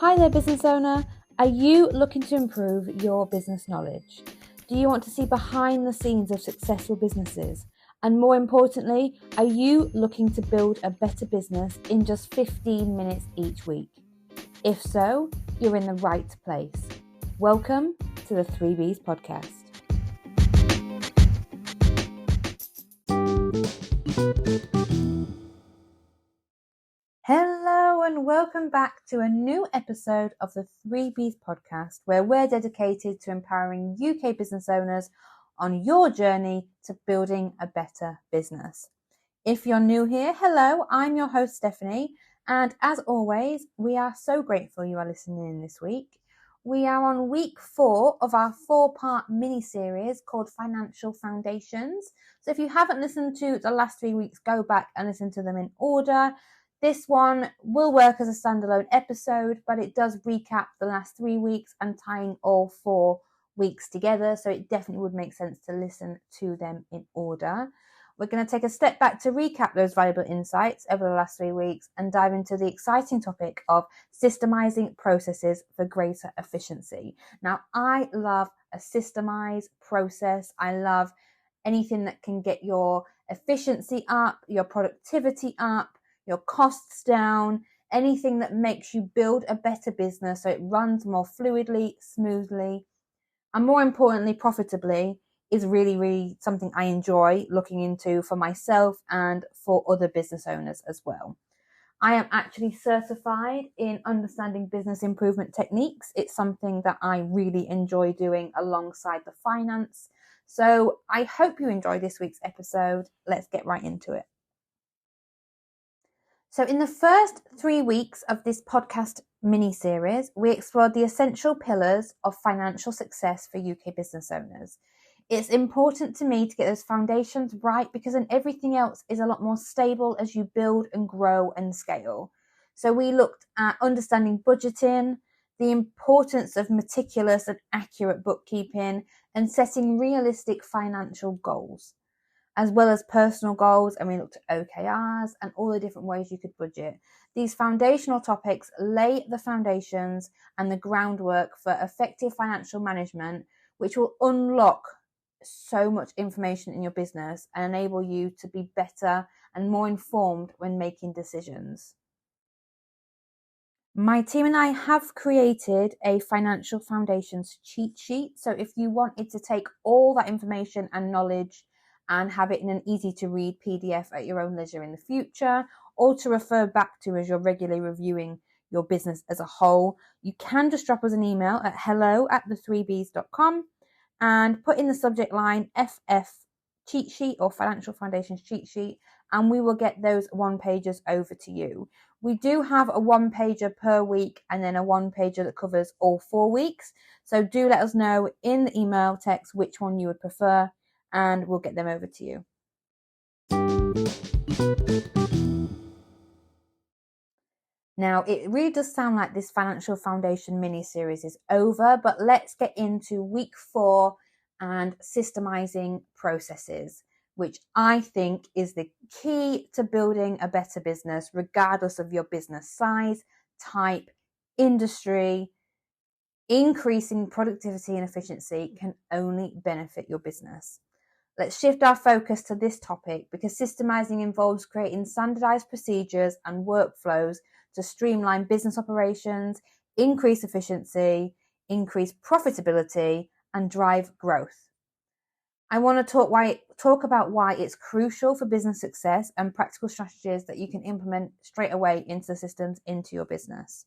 Hi there, business owner. Are you looking to improve your business knowledge? Do you want to see behind the scenes of successful businesses? And more importantly, are you looking to build a better business in just 15 minutes each week? If so, you're in the right place. Welcome to the 3Bs podcast. Hello and welcome back to a new episode of the 3Bs podcast, where we're dedicated to empowering UK business owners on your journey to building a better business. If you're new here, hello, I'm your host Stephanie, and as always, we are so grateful you are listening in this week. We are on week 4 of our 4-part mini-series called Financial Foundations. So if you haven't listened to the last 3 weeks, go back and listen to them in order. This one will work as a standalone episode, but it does recap the last 3 weeks and tying all 4 weeks together, so it definitely would make sense to listen to them in order. We're going to take a step back to recap those valuable insights over the last 3 weeks and dive into the exciting topic of systemizing processes for greater efficiency. Now, I love a systemized process. I love anything that can get your efficiency up, your productivity up, your costs down, anything that makes you build a better business so it runs more fluidly, smoothly, and more importantly, profitably, is really something I enjoy looking into for myself and for other business owners as well. I am actually certified in understanding business improvement techniques. It's something that I really enjoy doing alongside the finance. So I hope you enjoy this week's episode. Let's get right into it. So in the first 3 weeks of this podcast mini-series, we explored the essential pillars of financial success for UK business owners. It's important to me to get those foundations right because then everything else is a lot more stable as you build and grow and scale. So we looked at understanding budgeting, the importance of meticulous and accurate bookkeeping, and setting realistic financial goals, as well as personal goals, and we looked at OKRs and all the different ways you could budget. These foundational topics lay the foundations and the groundwork for effective financial management, which will unlock so much information in your business and enable you to be better and more informed when making decisions. My team and I have created a financial foundations cheat sheet. So if you wanted to take all that information and knowledge and have it in an easy to read PDF at your own leisure in the future, or to refer back to as you're regularly reviewing your business as a whole, you can just drop us an email at hello@the3bs.com and put in the subject line FF cheat sheet or financial foundations cheat sheet, and we will get those 1-pagers over to you. We do have a 1-pager per week and then a 1-pager that covers all 4 weeks. So do let us know in the email text which one you would prefer, and we'll get them over to you. Now, it really does sound like this Financial Foundation mini-series is over, but let's get into week 4 and systemizing processes, which I think is the key to building a better business, regardless of your business size, type, industry. Increasing productivity and efficiency can only benefit your business. Let's shift our focus to this topic because systemizing involves creating standardized procedures and workflows to streamline business operations, increase efficiency, increase profitability, and drive growth. I want to talk about why it's crucial for business success and practical strategies that you can implement straight away into the systems into your business.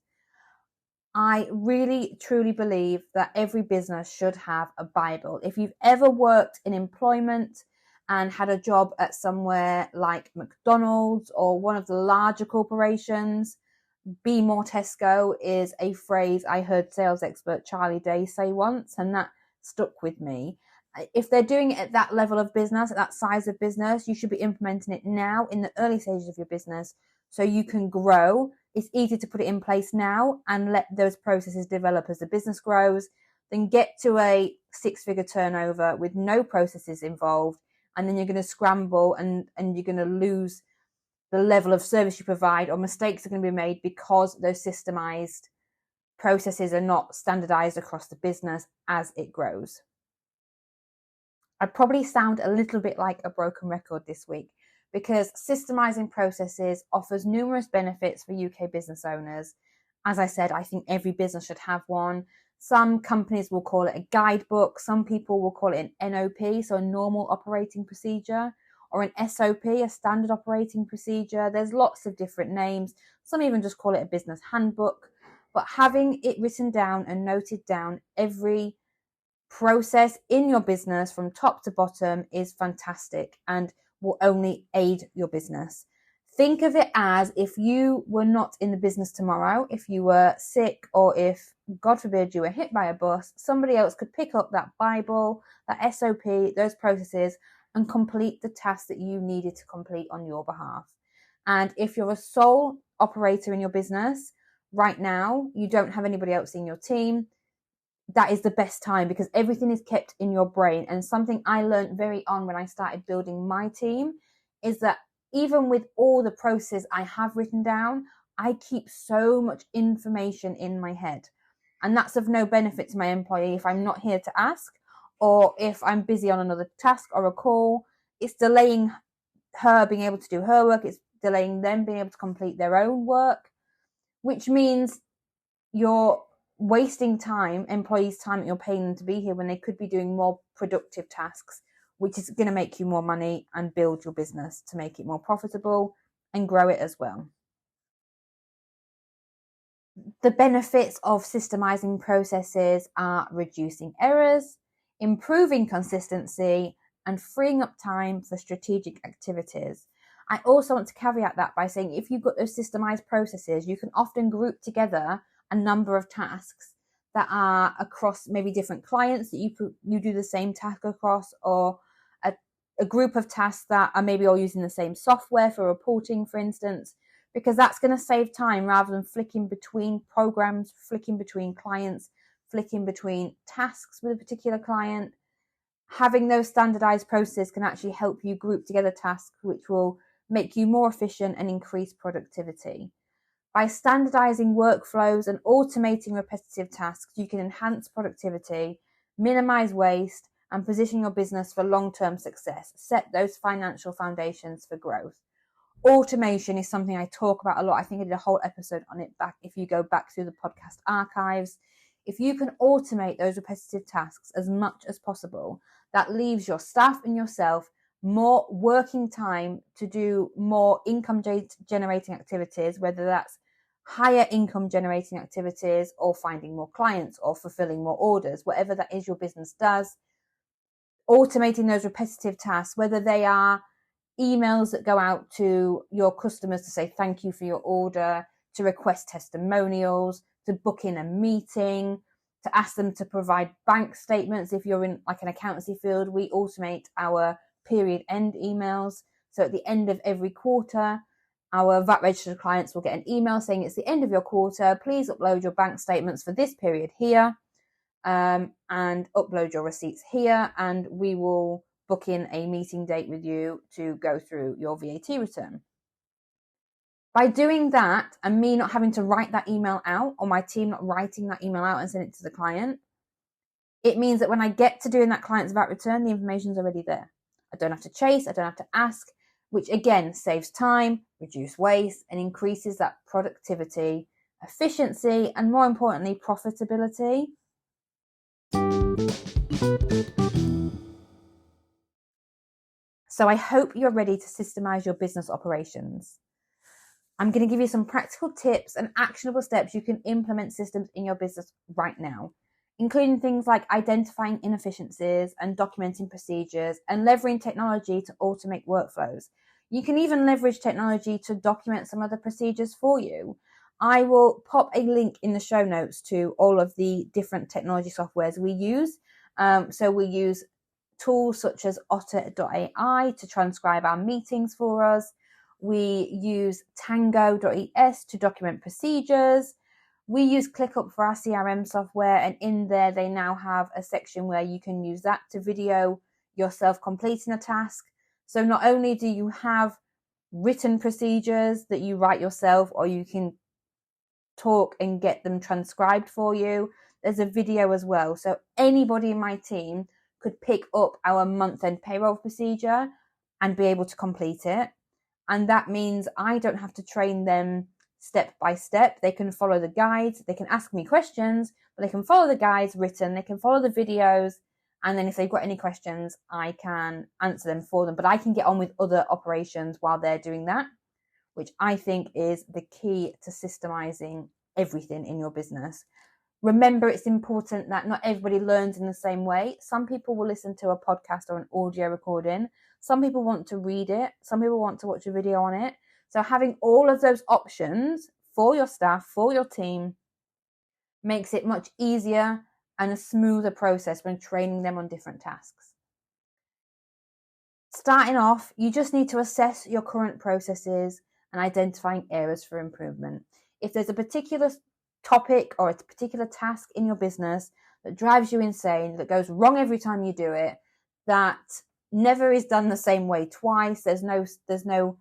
I really, truly believe that every business should have a Bible. If you've ever worked in employment and had a job at somewhere like McDonald's or one of the larger corporations, Be More Tesco is a phrase I heard sales expert Charlie Day say once, and that stuck with me. If they're doing it at that level of business, at that size of business, you should be implementing it now in the early stages of your business so you can grow. It's easy to put it in place now and let those processes develop as the business grows, then get to a 6-figure turnover with no processes involved, and then you're going to scramble and you're going to lose the level of service you provide, or mistakes are going to be made because those systemized processes are not standardized across the business as it grows. I probably sound a little bit like a broken record this week, because systemizing processes offers numerous benefits for UK business owners. As I said, I think every business should have one. Some companies will call it a guidebook. Some people will call it an NOP, so a normal operating procedure, or an SOP, a standard operating procedure. There's lots of different names. Some even just call it a business handbook. But having it written down and noted down, every process in your business from top to bottom, is fantastic and will only aid your business. Think of it as if you were not in the business tomorrow, if you were sick, or if, God forbid, you were hit by a bus, somebody else could pick up that Bible, that SOP, those processes, and complete the task that you needed to complete on your behalf. And if you're a sole operator in your business right now, you don't have anybody else in your team, that is the best time, because everything is kept in your brain. And something I learned very on when I started building my team is that even with all the process I have written down, I keep so much information in my head. And that's of no benefit to my employee if I'm not here to ask, or if I'm busy on another task or a call. It's delaying her being able to do her work. It's delaying them being able to complete their own work, which means you're wasting time, employees' time that you're paying them to be here, when they could be doing more productive tasks, which is going to make you more money and build your business to make it more profitable and grow it as well. The benefits of systemizing processes are reducing errors, improving consistency, and freeing up time for strategic activities. I also want to caveat that by saying, if you've got those systemized processes, you can often group together a number of tasks that are across maybe different clients that you do the same task across, or a group of tasks that are maybe all using the same software for reporting, for instance, because that's going to save time rather than flicking between programs, flicking between clients, flicking between tasks with a particular client. Having those standardized processes can actually help you group together tasks, which will make you more efficient and increase productivity. By standardizing workflows and automating repetitive tasks, you can enhance productivity, minimize waste, and position your business for long-term success. Set those financial foundations for growth. Automation is something I talk about a lot. I think I did a whole episode on it back if you go back through the podcast archives. If you can automate those repetitive tasks as much as possible, that leaves your staff and yourself more working time to do more income generating activities, whether that's higher income generating activities, or finding more clients, or fulfilling more orders, whatever that is your business does. Automating those repetitive tasks, whether they are emails that go out to your customers to say thank you for your order, to request testimonials, to book in a meeting, to ask them to provide bank statements. If you're in like an accountancy field, we automate our period end emails. So at the end of every quarter, our VAT registered clients will get an email saying it's the end of your quarter. Please upload your bank statements for this period here, and upload your receipts here, and we will book in a meeting date with you to go through your VAT return. By doing that, and me not having to write that email out, or my team not writing that email out and send it to the client, it means that when I get to doing that client's VAT return, the information's already there. I don't have to chase, I don't have to ask, which again saves time, reduces waste, and increases that productivity, efficiency, and more importantly, profitability. So I hope you're ready to systemize your business operations. I'm going to give you some practical tips and actionable steps you can implement systems in your business right now, including things like identifying inefficiencies and documenting procedures, and leveraging technology to automate workflows. You can even leverage technology to document some of the procedures for you. I will pop a link in the show notes to all of the different technology softwares we use. So we use tools such as otter.ai to transcribe our meetings for us. We use tango.es to document procedures. We use ClickUp for our CRM software, and in there they now have a section where you can use that to video yourself completing a task. So not only do you have written procedures that you write yourself, or you can talk and get them transcribed for you. There's a video as well. So anybody in my team could pick up our month-end payroll procedure and be able to complete it. And that means I don't have to train them step by step. They can follow the guides. They can ask me questions, but they can follow the guides written. They can follow the videos. And then if they've got any questions, I can answer them for them. But I can get on with other operations while they're doing that, which I think is the key to systemizing everything in your business. Remember, it's important that not everybody learns in the same way. Some people will listen to a podcast or an audio recording. Some people want to read it. Some people want to watch a video on it. So having all of those options for your staff, for your team, makes it much easier and a smoother process when training them on different tasks. Starting off, you just need to assess your current processes and identifying areas for improvement. If there's a particular topic or a particular task in your business that drives you insane, that goes wrong every time you do it, that never is done the same way twice, there's no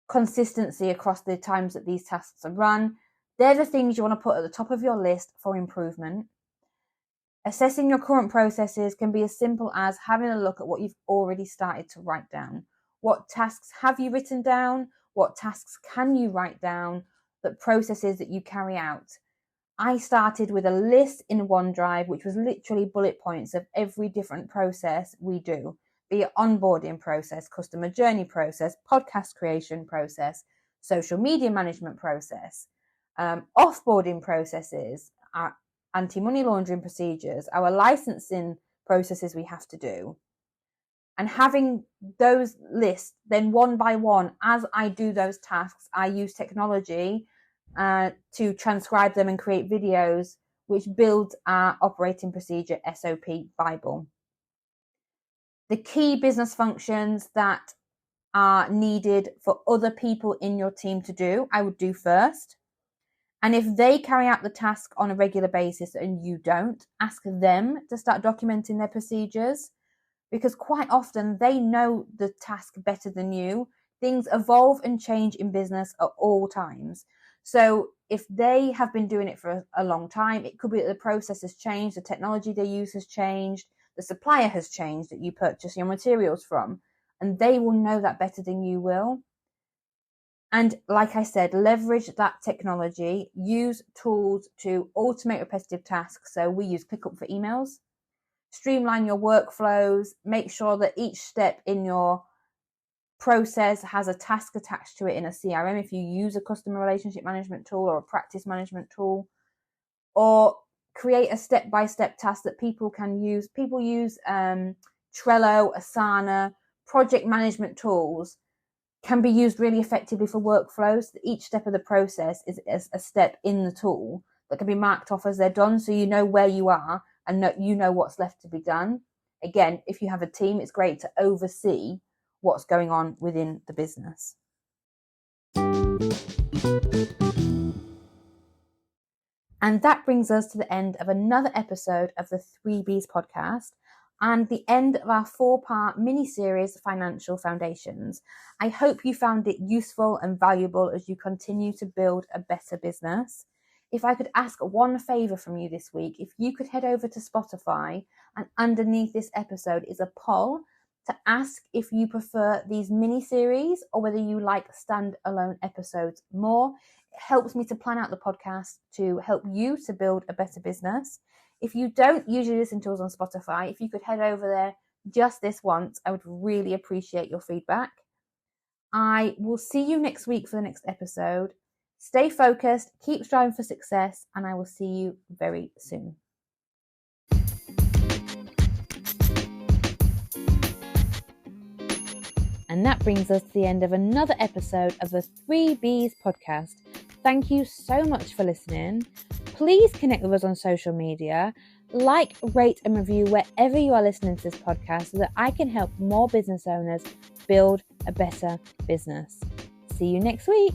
consistency across the times that these tasks are run, they're the things you want to put at the top of your list for improvement. Assessing your current processes can be as simple as having a look at what you've already started to write down. What tasks have you written down? What tasks can you write down? The processes that you carry out. I started with a list in OneDrive, which was literally bullet points of every different process we do, be it onboarding process, customer journey process, podcast creation process, social media management process, offboarding processes, our anti-money laundering procedures, our licensing processes we have to do. And having those lists, then one by one, as I do those tasks, I use technology to transcribe them and create videos, which builds our operating procedure SOP Bible. The key business functions that are needed for other people in your team to do, I would do first. And if they carry out the task on a regular basis and you don't, ask them to start documenting their procedures, because quite often they know the task better than you. Things evolve and change in business at all times. So if they have been doing it for a long time, it could be that the process has changed, the technology they use has changed, the supplier has changed that you purchase your materials from, and they will know that better than you will. And like I said, leverage that technology, use tools to automate repetitive tasks. So we use ClickUp for emails, streamline your workflows, make sure that each step in your process has a task attached to it in a CRM if you use a customer relationship management tool or a practice management tool, or create a step-by-step task that people can use. People use Trello, Asana, project management tools can be used really effectively for workflows. Each step of the process is a step in the tool that can be marked off as they're done, so you know where you are and you know what's left to be done. Again, if you have a team, it's great to oversee what's going on within the business. And that brings us to the end of another episode of the 3Bs podcast and the end of our 4-part mini-series, Financial Foundations. I hope you found it useful and valuable as you continue to build a better business. If I could ask one favour from you this week, if you could head over to Spotify, and underneath this episode is a poll to ask if you prefer these mini-series or whether you like standalone episodes more. It helps me to plan out the podcast to help you to build a better business. If you don't usually listen to us on Spotify, if you could head over there just this once, I would really appreciate your feedback. I will see you next week for the next episode. Stay focused, keep striving for success, and I will see you very soon. And that brings us to the end of another episode of the 3Bs podcast. Thank you so much for listening. Please connect with us on social media, like, rate and review wherever you are listening to this podcast so that I can help more business owners build a better business. See you next week.